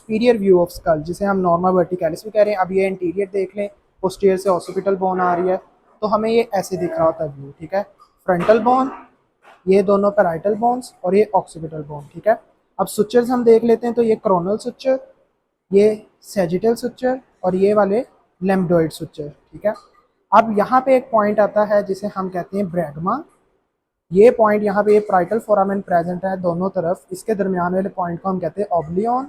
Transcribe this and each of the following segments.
Superior view of skull, जिसे हम Norma वर्टिकैलिस भी कह रहे हैं। अब ये इंटीरियर देख लें, पोस्टीरियर से ऑक्सीपिटल बोन आ रही है, तो हमें ये ऐसे दिख रहा होता है व्यू, ठीक है। फ्रंटल बोन, ये दोनों पैराइटल बोन्स और ये ऑक्सीपिटल बोन, ठीक है। अब सुचर्स हम देख लेते हैं, तो ये कोरोनल सुचर, ये सैजिटल सुचर और ये वाले लेम्बडोइड सुचर, ठीक है। अब यहाँ पे एक पॉइंट आता है जिसे हम कहते हैं ब्रैगमा। ये पॉइंट यहाँ पे ये प्राइटल फोरामेन प्रेजेंट है दोनों तरफ, इसके दरमियान वाले पॉइंट को हम कहते हैं ऑब्लियन।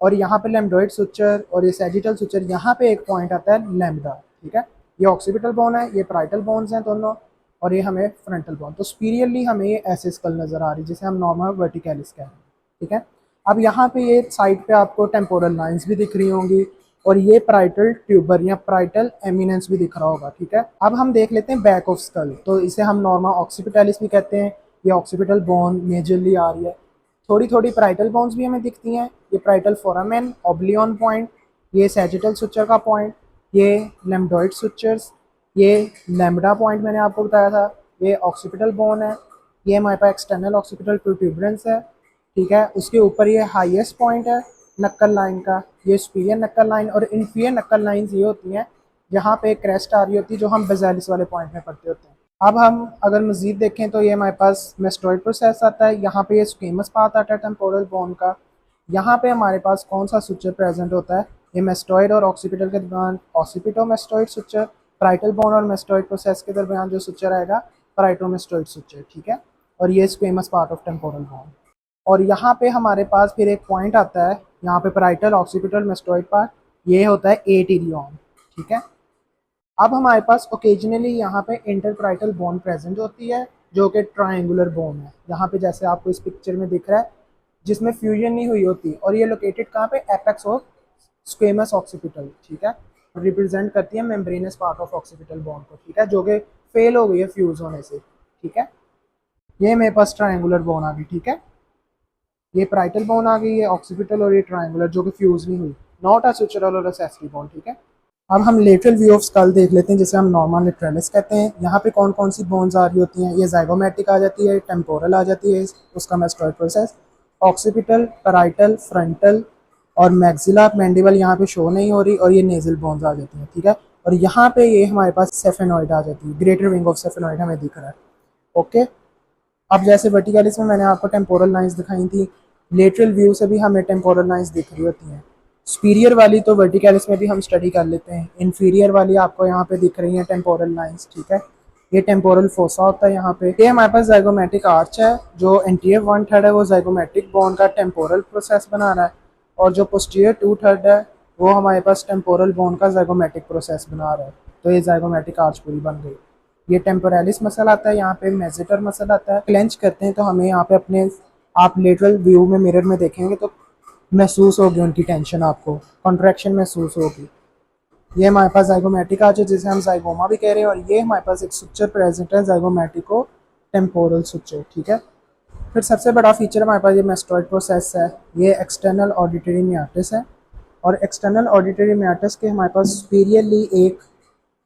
और यहाँ पे लेम्बडोइड सुचर और ये सैजिटल सुचर, यहाँ पे एक पॉइंट आता है लैम्बडा, ठीक है। ये ऑक्सीपिटल बोन है, ये प्राइटल बोन्स हैं दोनों, और ये हमें फ्रंटल बोन। तो स्पीरियरली हमें ये ऐसे स्कल नजर आ रही है जिसे हम नॉर्मल वर्टिकैलिस कह रहे हैं, ठीक है। अब यहाँ पे ये साइड पे आपको टेम्पोरल लाइंस भी दिख रही होंगी, और ये प्राइटल ट्यूबर या प्राइटल एमिनेंस भी दिख रहा होगा, ठीक है। अब हम देख लेते हैं बैक ऑफ स्कल, तो इसे हम नॉर्मल ऑक्सीपिटैलिस भी कहते हैं। ये ऑक्सीपिटल बोन मेजरली आ रही है, थोड़ी थोड़ी प्राइटल बोन्स भी हमें दिखती हैं। ये प्राइटल फोरामेन, ऑब्लियन पॉइंट, ये सैजिटल सुचर का पॉइंट, ये लेम्बडोइड सुचर्स, ये लैम्बडा पॉइंट मैंने आपको बताया था, ये ऑक्सीपिटल बोन है, ये हमारे पास एक्सटर्नल ऑक्सीपिटल प्रोट्यूबरेंस है, ठीक है। उसके ऊपर ये हाईएस्ट पॉइंट है नक्कल लाइन का, ये सुपीरियर नक्कल लाइन। और इन्फीरियर नक्कल लाइंस ये होती हैं जहाँ पे क्रेस्ट आ रही होती है, जो हम बेजालिस वाले पॉइंट में पढ़ते होते हैं। अब हम अगर मजीद देखें तो ये हमारे पास मेस्टोइड प्रोसेस आता है, यहाँ पे ये स्क्वेमस पार्ट आता है टेम्पोरल बोन का। यहाँ पे हमारे पास कौन सा सुचर प्रेजेंट होता है, ये मेस्टोइड और ऑक्सीपिटल के दरमियान ऑक्सीपिटोमेस्टोइड सुचर, प्राइटल बोन और मेस्टोइड प्रोसेस के दरमियान जो सुचर आएगा प्राइटोमेस्टोइड सुचर, ठीक है। और ये squamous part of temporal bone. और यहाँ पे हमारे पास फिर एक पॉइंट आता है, यहाँ पे प्राइटल ऑक्सीपिटल मेस्टोइड पार्ट, ये होता है एटीरियन, ठीक है। अब हमारे पास ओकेजनली यहाँ पे इंटरप्राइटल बोन प्रेजेंट होती है, जो कि ट्रायंगुलर बोन है, यहाँ पे जैसे आपको इस पिक्चर में दिख रहा है, जिसमें फ्यूजन नहीं हुई होती। और ये लोकेटेड कहाँ पे, एपेक्स ऑफ स्क्वेमस ऑक्सीपिटल, ठीक है। रिप्रेजेंट करती है membranes part of occipital bone को, ठीक है, जो कि फेल हो गई है फ्यूज होने से, ठीक है। ये मेरे पास ट्रायंगुलर बोन आ गई, ठीक है। ये प्राइटल बोन आ गई है ऑक्सीपिटल, और ये ट्रायंगुलर जो कि फ्यूज नहीं हुई, नॉट अ सुचरल और असेसरी बोन, ठीक है। अब हम लेटरल व्यू ऑफ स्कल देख लेते हैं, जिसे हम नॉर्मल लेटरलिस कहते हैं। यहाँ पे कौन कौन सी बोन्स आ रही होती हैं, ये ज़ाइगोमैटिक आ जाती है, टेम्पोरल आ जाती है, उसका mastoid process, occipital, parietal, frontal और मैक्सिला मैंडिबल यहाँ पे शो नहीं हो रही, और ये नेजल बोन्स आ जाती हैं, ठीक है। और यहाँ पे ये हमारे पास सेफेनॉइड आ जाती है, ग्रेटर विंग ऑफ सेफेनॉइड हमें दिख रहा है, ओके। अब जैसे वर्टिकैलिस में मैंने आपको टेम्पोरल लाइंस दिखाई थी, लेटरल व्यू से भी हमें टेम्पोरल लाइंस दिख रही होती हैं। सुपीरियर वाली तो वर्टिकैलिस में भी हम स्टडी कर लेते हैं, इन्फीरियर वाली आपको यहाँ पे दिख रही हैं टेम्पोरल लाइंस, ठीक है। ये टेम्पोरल फोसा होता है यहाँ पे। ये हमारे पास ज़ाइगोमैटिक आर्च है, जो एंटीरियर 1/3 है वो ज़ाइगोमैटिक बोन का टेम्पोरल प्रोसेस बना रहा है, और जो पोस्टीरियर 2/3 है वो हमारे पास टेम्पोरल बोन का ज़ाइगोमैटिक प्रोसेस बना रहा है। तो ये ज़ाइगोमैटिक आर्च पूरी बन गई। ये टेम्पोरालिस मसल आता है, यहाँ पे मेसेटर मसल आता है। क्लेंच करते हैं तो हमें यहाँ पे अपने, आप लेटरल व्यू में मिरर में देखेंगे तो महसूस होगी उनकी टेंशन, आपको कॉन्ट्रैक्शन महसूस होगी। ये हमारे पास ज़ाइगोमैटिक आर्च है, जिसे हम ज़ाइगोमा भी कह रहे हैं। और ये हमारे पास एक सुचर प्रेजेंट है, ज़ाइगोमैटिको टेम्पोरल सुचर, ठीक है। फिर सबसे बड़ा फीचर हमारे पास ये मेस्टोइड प्रोसेस है, ये एक्सटर्नल ऑडिटरी मियाटिस है। और एक्सटर्नल ऑडिटरी मियाटिस के हमारे पास सुपीरियरली एक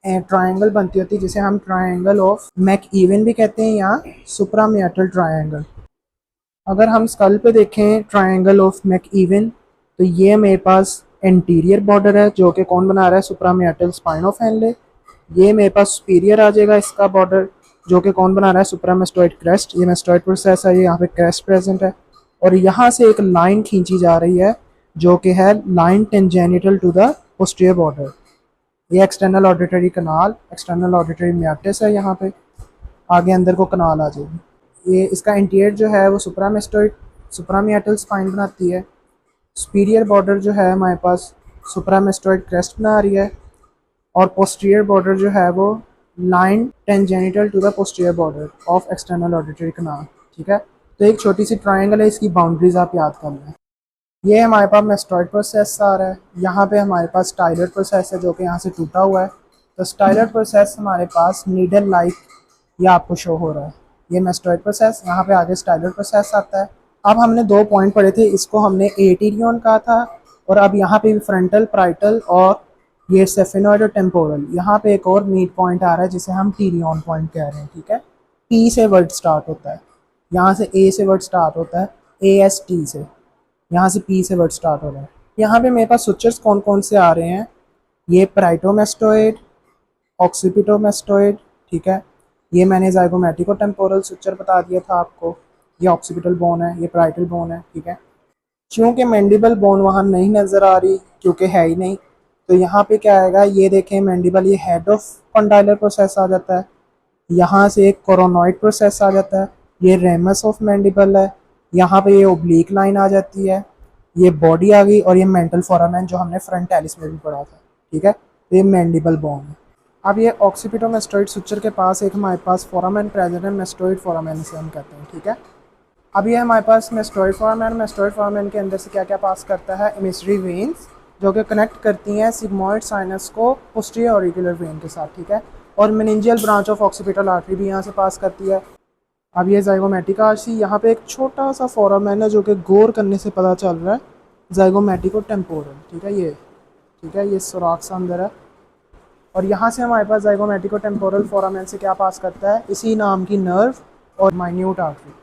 ट्रायंगल बनती होती है, जिसे हम ट्रायंगल ऑफ मैक इवन भी कहते हैं, या सुप्रामियाटल ट्रायंगल। अगर हम स्कल पे देखें ट्रायंगल ऑफ मैक इवन, तो ये मेरे पास एंटीरियर बॉर्डर है, जो कि कौन बना रहा है, सुप्रामियाटल स्पाइनोफेनले। ये मेरे पास सुपीरियर आ जाएगा इसका बॉर्डर, जो कि कौन बना रहा है, सुप्रामेस्टोइड क्रेस्ट। ये मेस्टोइड प्रोसेस है, ये यहाँ पे क्रेस्ट प्रेजेंट है। और यहाँ से एक लाइन खींची जा रही है, जो कि है line tangential to the posterior border. ये external auditory canal, external auditory meatus है, यहाँ पे आगे अंदर को कनाल आ जाएगी। ये इसका इंटीरियर जो है वो सुप्रामेस्टोइड सुप्रामियाटल स्पाइन बनाती है। सुपीरियर बॉर्डर जो है हमारे पास सुप्रामेस्टोइड क्रेस्ट बना रही है, और पोस्टीरियर बॉर्डर जो है वो line tangential to the posterior border of external auditory canal, ठीक है। तो एक छोटी सी ट्रायंगल है, इसकी बाउंड्रीज आप याद कर लें। ये हमारे पास मेस्टोइड प्रोसेस आ रहा है, यहाँ पे हमारे पास स्टाइलर प्रोसेस है, जो कि यहाँ से टूटा हुआ है। तो स्टाइलर प्रोसेस हमारे पास नीडल लाइक ये आपको शो हो रहा है, ये मेस्टोइड प्रोसेस, यहाँ पे आगे स्टाइलर प्रोसेस आता है। अब हमने 2 पॉइंट पढ़े थे, इसको हमने एटीरियन कहा था, और अब यहाँ पे फ्रंटल, प्राइटल और ये सेफेनॉइड और टेम्पोरल। यहाँ पे एक और मीट पॉइंट आ रहा है, जिसे हम टीरियन पॉइंट कह रहे हैं, ठीक है। पी से वर्ड स्टार्ट होता है, यहाँ से ए से वर्ड स्टार्ट होता है, AST से, यहाँ से पी से वर्ड स्टार्ट हो रहा है। यहाँ पे मेरे पास सुचर्स कौन कौन से आ रहे हैं, ये पैराइटोमेस्टोइड, ऑक्सीपिटोमेस्टोइड, ठीक है। ये मैंने जाइगोमेटिको टेम्पोरल सुचर बता दिया था आपको, ये ऑक्सीपिटल बोन है, ये पैराइटल बोन है, ठीक है। चूँकि मैंडिबल बोन वहाँ नहीं नज़र आ रही क्योंकि है ही नहीं, तो यहाँ पे क्या आएगा, ये देखें मैंडिबल, ये हेड ऑफ कंडाइलर प्रोसेस आ जाता है, यहाँ से एक कोरोनॉइड प्रोसेस आ जाता है, ये रेमस ऑफ मैंडिबल है, यहाँ पे ये ओब्लिक लाइन आ जाती है, ये बॉडी आ गई, और ये मेंटल फोरामेन जो हमने फ्रंट एलिस में भी पढ़ा था, ठीक है। तो ये मैंडिबल बोन है। अब ये ऑक्सीपिटोमेस्टोइड सुचर के पास एक हमारे पास फोरामेन प्रेजेंट है, मेस्टोइड फोरामेन से हम कहते हैं, ठीक है। अब ये हमारे पास मेस्टोइड फोरामेन के अंदर से क्या क्या पास करता है, इमिसरी वेन्स जो कि कनेक्ट करती हैं सिग्मोइड साइनस को पोस्टीरियर ऑरिकुलर वेन के साथ, ठीक है। और meningeal branch of occipital artery भी यहाँ से पास करती है। अब ये जाइगोमेटिका आर्टरी, यहाँ पे एक छोटा सा फोरामेन है जो कि गौर करने से पता चल रहा है, जाइगोमेटिको टेम्पोरल, ठीक है, ये ठीक है, ये सुराख सा अंदर है। और यहाँ से हमारे पास जाइगोमेटिको टेम्पोरल फोरामेन से क्या पास करता है, इसी नाम की नर्व और माइन्यूट आर्टरी।